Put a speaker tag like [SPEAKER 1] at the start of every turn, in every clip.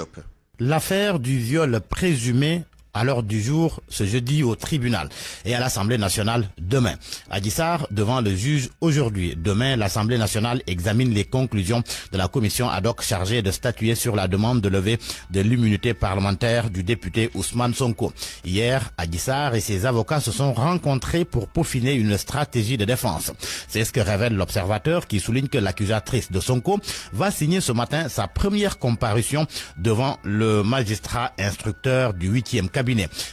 [SPEAKER 1] Diop.
[SPEAKER 2] L'affaire du viol présumé à l'heure du jour ce jeudi au tribunal et à l'Assemblée nationale demain. Adji Sarr devant le juge aujourd'hui. Demain, l'Assemblée nationale examine les conclusions de la commission ad hoc chargée de statuer sur la demande de levée de l'immunité parlementaire du député Ousmane Sonko. Hier, Adji Sarr et ses avocats se sont rencontrés pour peaufiner une stratégie de défense. C'est ce que révèle l'Observateur qui souligne que l'accusatrice de Sonko va signer ce matin sa première comparution devant le magistrat instructeur du 8e cabinet.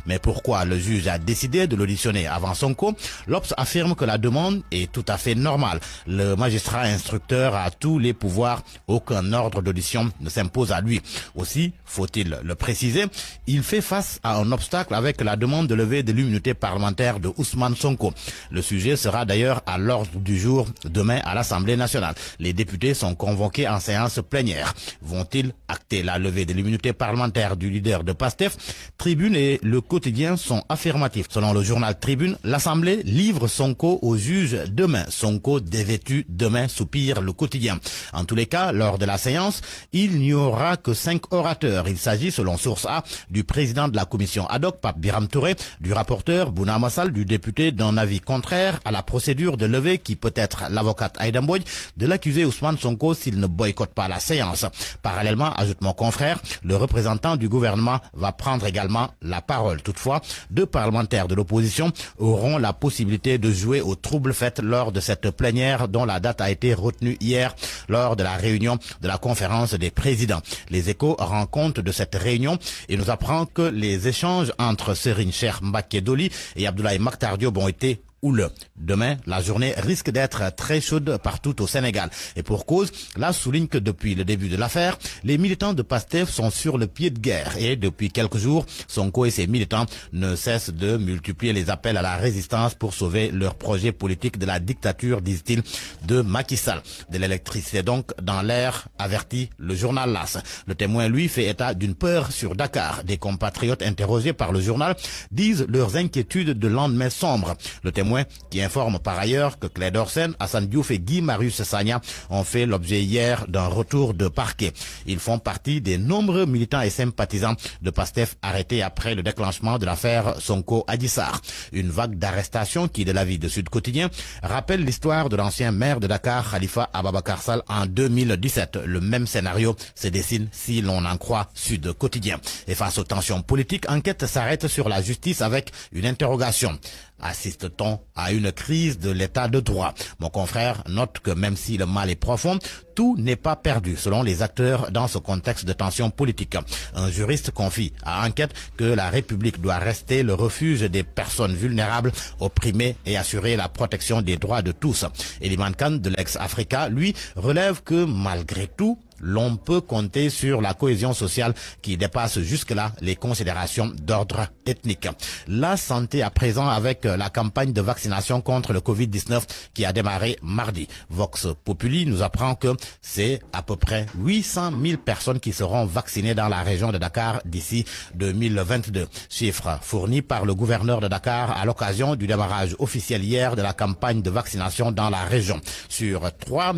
[SPEAKER 2] Mais pourquoi le juge a décidé de l'auditionner avant Sonko? L'Obs affirme que la demande est tout à fait normale. Le magistrat instructeur a tous les pouvoirs. Aucun ordre d'audition ne s'impose à lui. Aussi, faut-il le préciser, il fait face à un obstacle avec la demande de levée de l'immunité parlementaire de Ousmane Sonko. Le sujet sera d'ailleurs à l'ordre du jour demain à l'Assemblée nationale. Les députés sont convoqués en séance plénière. Vont-ils acter la levée de l'immunité parlementaire du leader de PASTEF? Tribune et Le Quotidien sont affirmatifs. Selon le journal Tribune, l'Assemblée livre Sonko au juge demain. Sonko dévêtu demain, soupire Le Quotidien. En tous les cas, lors de la séance, il n'y aura que 5 orateurs. Il s'agit, selon Source A, du président de la commission ad hoc, Pape Biram Touré, du rapporteur Bouna Massal, du député d'un avis contraire à la procédure de levée qui peut être l'avocate Aïda Mbodj, de l'accusé Ousmane Sonko s'il ne boycotte pas la séance. Parallèlement, ajoute mon confrère, le représentant du gouvernement va prendre également la parole. Toutefois, 2 parlementaires de l'opposition auront la possibilité de jouer aux troubles faits lors de cette plénière dont la date a été retenue hier lors de la réunion de la conférence des présidents. Les Échos rendent compte de cette réunion et nous apprend que les échanges entre Serigne Cheikh Mbacké Dolly et Abdoulaye Makhtar Diop ont été houleux. Demain, la journée risque d'être très chaude partout au Sénégal. Et pour cause, là souligne que depuis le début de l'affaire, les militants de PASTEF sont sur le pied de guerre. Et depuis quelques jours, Sonko et ses militants ne cessent de multiplier les appels à la résistance pour sauver leur projet politique de la dictature, disent-ils, de Macky Sall. De l'électricité donc dans l'air, avertit le journal LAS. Le Témoin, lui, fait état d'une peur sur Dakar. Des compatriotes interrogés par le journal disent leurs inquiétudes de lendemain sombre. Le Témoin qui informe par ailleurs que Clédor Sène, Assane Diouf et Guy Marius Sagna ont fait l'objet hier d'un retour de parquet. Ils font partie des nombreux militants et sympathisants de PASTEF arrêtés après le déclenchement de l'affaire Sonko-Adji Sarr. Une vague d'arrestations qui, de l'avis de Sud Quotidien, rappelle l'histoire de l'ancien maire de Dakar, Khalifa Ababakar Sall, en 2017. Le même scénario se dessine si l'on en croit Sud Quotidien. Et face aux tensions politiques, enquête s'arrête sur la justice avec une interrogation. Assiste-t-on à une crise de l'état de droit? Mon confrère note que même si le mal est profond, tout n'est pas perdu selon les acteurs dans ce contexte de tension politique. Un juriste confie à Enquête que la République doit rester le refuge des personnes vulnérables, opprimées et assurer la protection des droits de tous. Eliman Khan de l'ex-Africa, lui, relève que malgré tout, l'on peut compter sur la cohésion sociale qui dépasse jusque-là les considérations d'ordre ethnique. La santé à présent avec la campagne de vaccination contre le Covid-19 qui a démarré mardi. Vox Populi nous apprend que c'est à peu près 800 000 personnes qui seront vaccinées dans la région de Dakar d'ici 2022. Chiffre fourni par le gouverneur de Dakar à l'occasion du démarrage officiel hier de la campagne de vaccination dans la région. Sur 3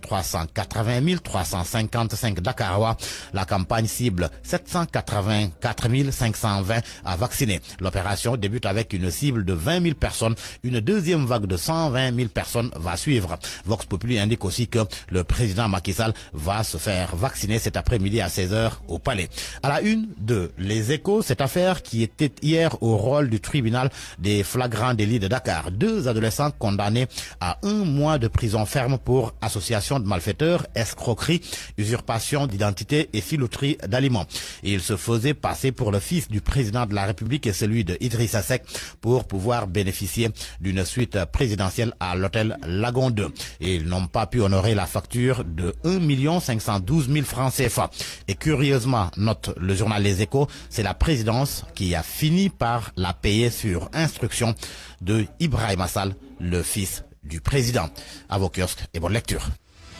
[SPEAKER 2] 380 355 Dakarois, la campagne cible 784 520 à vacciner. L'opération débute avec une cible de 20 000 personnes. Une deuxième vague de 120 000 personnes va suivre. Vox Populi indique aussi que le président Macky Sall va se faire vacciner cet après-midi à 16h au Palais. À la une de Les Échos, cette affaire qui était hier au rôle du tribunal des flagrants délits de Dakar. 2 adolescents condamnés à 1 mois de prison ferme pour association de malfaiteurs, escroquerie, usurpation d'identité et filouterie d'aliments. Ils se faisaient passer pour le fils du président de la République et celui de Idrissa Seck pour pouvoir bénéficier d'une suite présidentielle à l'hôtel Lagon 2. Et ils n'ont pas pu honorer la facture de 1 512 000 francs CFA. Et curieusement, note le journal Les Échos, c'est la présidence qui a fini par la payer sur instruction de Ibrahima Sall, le fils du président. À vos kiosques et bonne lecture.